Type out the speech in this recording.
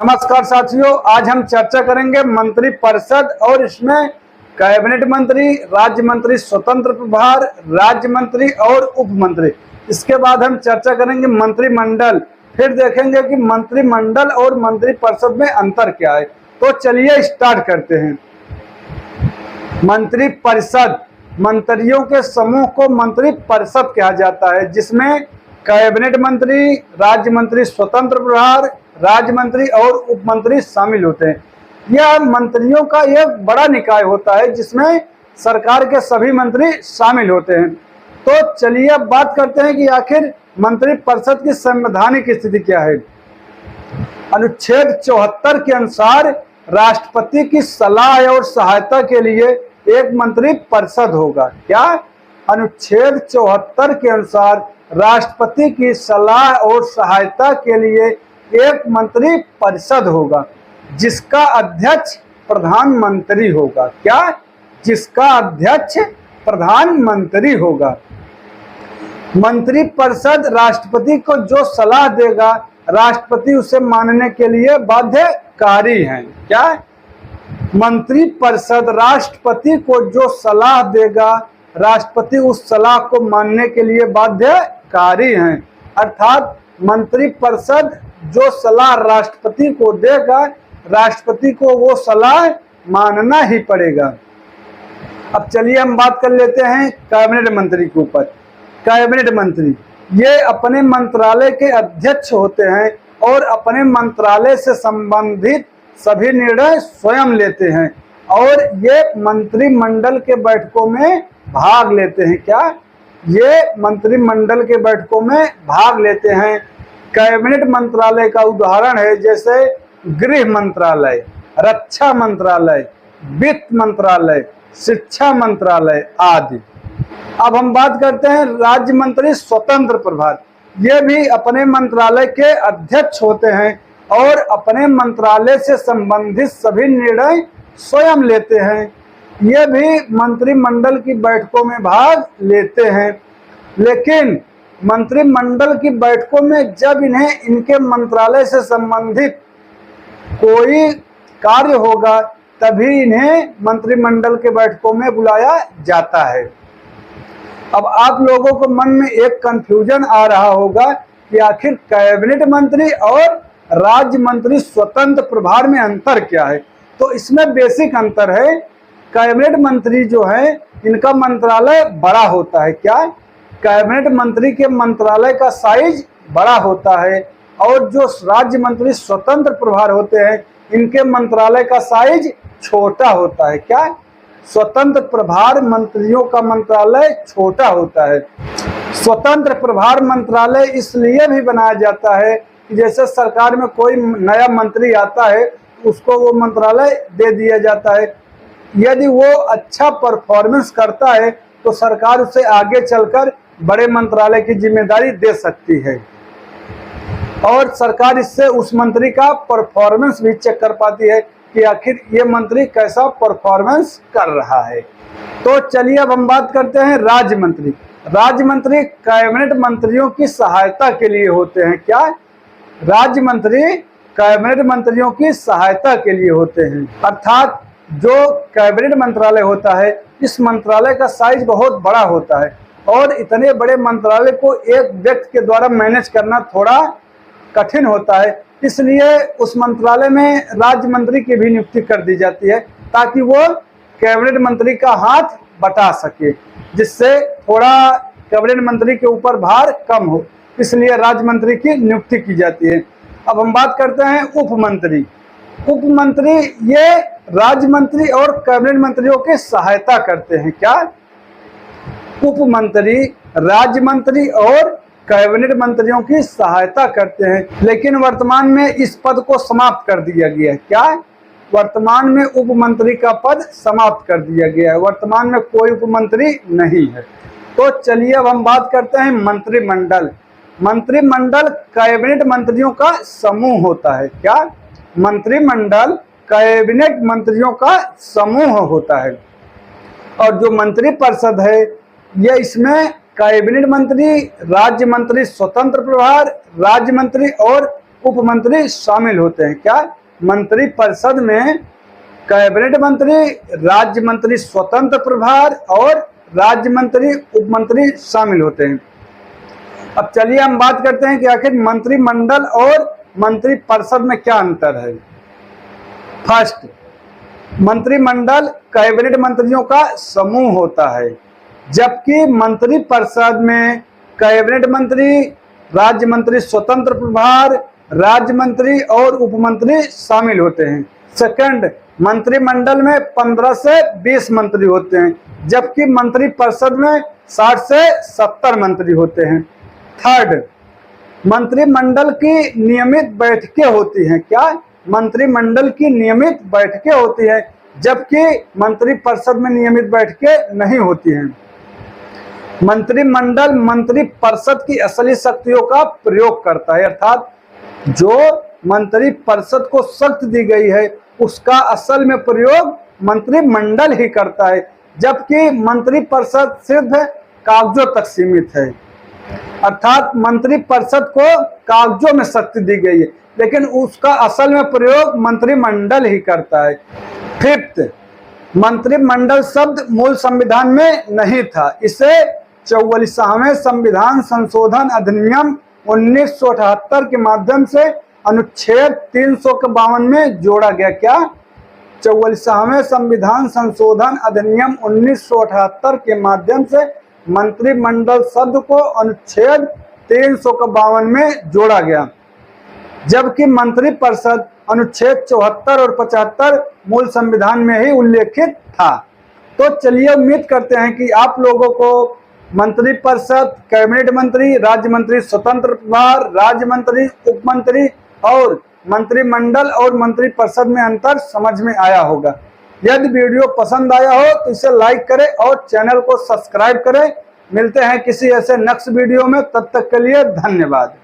नमस्कार साथियों, आज हम चर्चा करेंगे मंत्री परिषद और इसमें कैबिनेट मंत्री, राज्य मंत्री, स्वतंत्र प्रभार, राज्य मंत्री और उप मंत्री। इसके बाद हम चर्चा करेंगे मंत्रिमंडल, फिर देखेंगे कि मंत्रिमंडल और मंत्री परिषद में अंतर क्या है। तो चलिए स्टार्ट करते हैं। मंत्री परिषद, मंत्रियों के समूह को मंत्री परिषद कहा जाता है, जिसमें कैबिनेट मंत्री, राज्य मंत्री, स्वतंत्र प्रभार, राज्य मंत्री और उप मंत्री शामिल होते हैं। यह मंत्रियों का एक बड़ा निकाय होता है जिसमें सरकार के सभी मंत्री शामिल होते हैं। तो चलिए अब बात करते हैं कि आखिर मंत्री परिषद की संवैधानिक स्थिति क्या है। अनुच्छेद 74 के अनुसार राष्ट्रपति की सलाह और सहायता के लिए एक मंत्री परिषद होगा। क्या? अनुच्छेद 74 के अनुसार राष्ट्रपति की सलाह और सहायता के लिए एक मंत्री परिषद होगा, जिसका अध्यक्ष प्रधानमंत्री होगा। क्या? जिसका अध्यक्ष प्रधानमंत्री होगा। मंत्री परिषद राष्ट्रपति को जो सलाह देगा, राष्ट्रपति उसे मानने के लिए बाध्यकारी है। क्या? मंत्री परिषद राष्ट्रपति को जो सलाह देगा, राष्ट्रपति उस सलाह को मानने के लिए बाध्यकारी हैं। अर्थात मंत्री परिषद जो सलाह राष्ट्रपति को देगा, राष्ट्रपति को वो सलाह मानना ही पड़ेगा। अब चलिए हम बात कर लेते हैं कैबिनेट मंत्री के ऊपर। कैबिनेट मंत्री ये अपने मंत्रालय के अध्यक्ष होते हैं और अपने मंत्रालय से संबंधित सभी निर्णय स्वयं लेते हैं और ये मंत्रिमंडल के बैठकों में भाग लेते हैं। क्या? ये मंत्रिमंडल के बैठकों में भाग लेते हैं। कैबिनेट मंत्रालय का उदाहरण है जैसे गृह मंत्रालय, रक्षा मंत्रालय, वित्त मंत्रालय, शिक्षा मंत्रालय आदि। अब हम बात करते हैं राज्य मंत्री स्वतंत्र प्रभार। ये भी अपने मंत्रालय के अध्यक्ष होते हैं और अपने मंत्रालय से संबंधित सभी निर्णय स्वयं लेते हैं। ये भी मंत्रिमंडल की बैठकों में भाग लेते हैं, लेकिन मंत्रिमंडल की बैठकों में जब इन्हें इनके मंत्रालय से संबंधित कोई कार्य होगा, तभी इन्हें मंत्रिमंडल के बैठकों में बुलाया जाता है। अब आप लोगों को मन में एक कंफ्यूजन आ रहा होगा कि आखिर कैबिनेट मंत्री और राज्य मंत्री स्वतंत्र प्रभार में अंतर क्या है। तो इसमें बेसिक अंतर है। कैबिनेट मंत्री जो है, इनका मंत्रालय बड़ा होता है। क्या? कैबिनेट मंत्री के मंत्रालय का साइज बड़ा होता है और जो राज्य मंत्री स्वतंत्र प्रभार होते हैं, इनके मंत्रालय का साइज छोटा होता है। क्या? स्वतंत्र प्रभार मंत्रियों का मंत्रालय छोटा होता है। स्वतंत्र प्रभार मंत्रालय इसलिए भी बनाया जाता है कि जैसे सरकार में कोई नया मंत्री आता है, उसको वो मंत्रालय दे दिया जाता है। यदि वो अच्छा परफॉर्मेंस करता है तो सरकार उसे आगे चलकर बड़े मंत्रालय की जिम्मेदारी दे सकती है और सरकार इससे उस मंत्री का परफॉर्मेंस भी चेक कर पाती है कि आखिर ये मंत्री कैसा परफॉर्मेंस कर रहा है। तो चलिए अब हम बात करते हैं राज्य मंत्री। राज्य मंत्री कैबिनेट मंत्रियों की सहायता के लिए होते हैं। क्या? राज्य मंत्री कैबिनेट मंत्रियों की सहायता के लिए होते हैं। अर्थात जो कैबिनेट मंत्रालय होता है, इस मंत्रालय का साइज बहुत बड़ा होता है और इतने बड़े मंत्रालय को एक व्यक्ति के द्वारा मैनेज करना थोड़ा कठिन होता है। इसलिए उस मंत्रालय में राज्य मंत्री की भी नियुक्ति कर दी जाती है ताकि वो कैबिनेट मंत्री का हाथ बटा सके, जिससे थोड़ा कैबिनेट मंत्री के ऊपर भार कम हो। इसलिए राज्य मंत्री की नियुक्ति की जाती है। अब हम बात करते हैं उप मंत्री। उप मंत्री ये राज्य मंत्री और कैबिनेट मंत्रियों की सहायता करते हैं। क्या? उप मंत्री राज्य मंत्री और कैबिनेट मंत्रियों की सहायता करते हैं, लेकिन वर्तमान में इस पद को समाप्त कर दिया गया है। क्या? वर्तमान में उप मंत्री का पद समाप्त कर दिया गया है। वर्तमान में कोई उप मंत्री नहीं है। तो चलिए अब हम बात करते हैं मंत्रिमंडल। मंत्रिमंडल कैबिनेट मंत्रियों का समूह होता है। क्या? मंत्रिमंडल कैबिनेट मंत्रियों का समूह होता है और जो मंत्री परिषद है, यह इसमें कैबिनेट मंत्री, राज्य मंत्री स्वतंत्र प्रभार, राज्य मंत्री और उप मंत्री शामिल होते हैं। क्या? मंत्री परिषद में कैबिनेट मंत्री, राज्य मंत्री स्वतंत्र प्रभार और राज्य मंत्री, उप मंत्री शामिल होते हैं। अब चलिए हम बात करते हैं कि आखिर मंत्रिमंडल और मंत्री परिषद में क्या अंतर है। फर्स्ट, मंत्रिमंडल कैबिनेट मंत्रियों का समूह होता है, जबकि मंत्री परिषद में कैबिनेट मंत्री, राज्य मंत्री स्वतंत्र प्रभार, राज्य मंत्री और उपमंत्री शामिल होते हैं। सेकंड, मंत्रिमंडल में 15 से 20 मंत्री होते हैं, जबकि मंत्री परिषद में 60 से 70 मंत्री होते हैं। थर्ड, मंत्रिमंडल की नियमित बैठकें होती हैं। क्या? मंत्रिमंडल की नियमित बैठकें होती हैं, जबकि मंत्री परिषद में नियमित बैठकें नहीं होती हैं। मंत्रिमंडल मंत्री परिषद की असली शक्तियों का प्रयोग करता है, अर्थात जो मंत्री परिषद को शक्ति दी गई है उसका असल में प्रयोग मंत्रिमंडल ही करता है, जबकि मंत्री परिषद सिर्फ कागजों तक सीमित है। अर्थात मंत्री परिषद को कागजों में शक्ति दी गई है, लेकिन उसका असल में प्रयोग मंत्रिमंडल ही करता है। फिफ्थ, मंत्रिमंडल शब्द मूल संविधान में नहीं था, इसे 44वें संविधान संशोधन अधिनियम 1978 के माध्यम से अनुच्छेद 352 में जोड़ा गया। क्या? 44वें संविधान संशोधन अधिनियम 1978 के माध्यम से मंत्रिमंडल शब्द को अनुच्छेद 352 में जोड़ा गया, जबकि मंत्री परिषद अनुच्छेद 74 और 75 मूल संविधान में ही उल्लेखित था। तो चलिए उम्मीद करते हैं कि आप लोगों को मंत्री परिषद, कैबिनेट मंत्री, राज्य मंत्री स्वतंत्र प्रभार, राज्य मंत्री, उप मंत्री और मंत्रिमंडल और मंत्री परिषद में अंतर समझ में आया होगा। यदि वीडियो पसंद आया हो तो इसे लाइक करें और चैनल को सब्सक्राइब करें। मिलते हैं किसी ऐसे नेक्स्ट वीडियो में, तब तक के लिए धन्यवाद।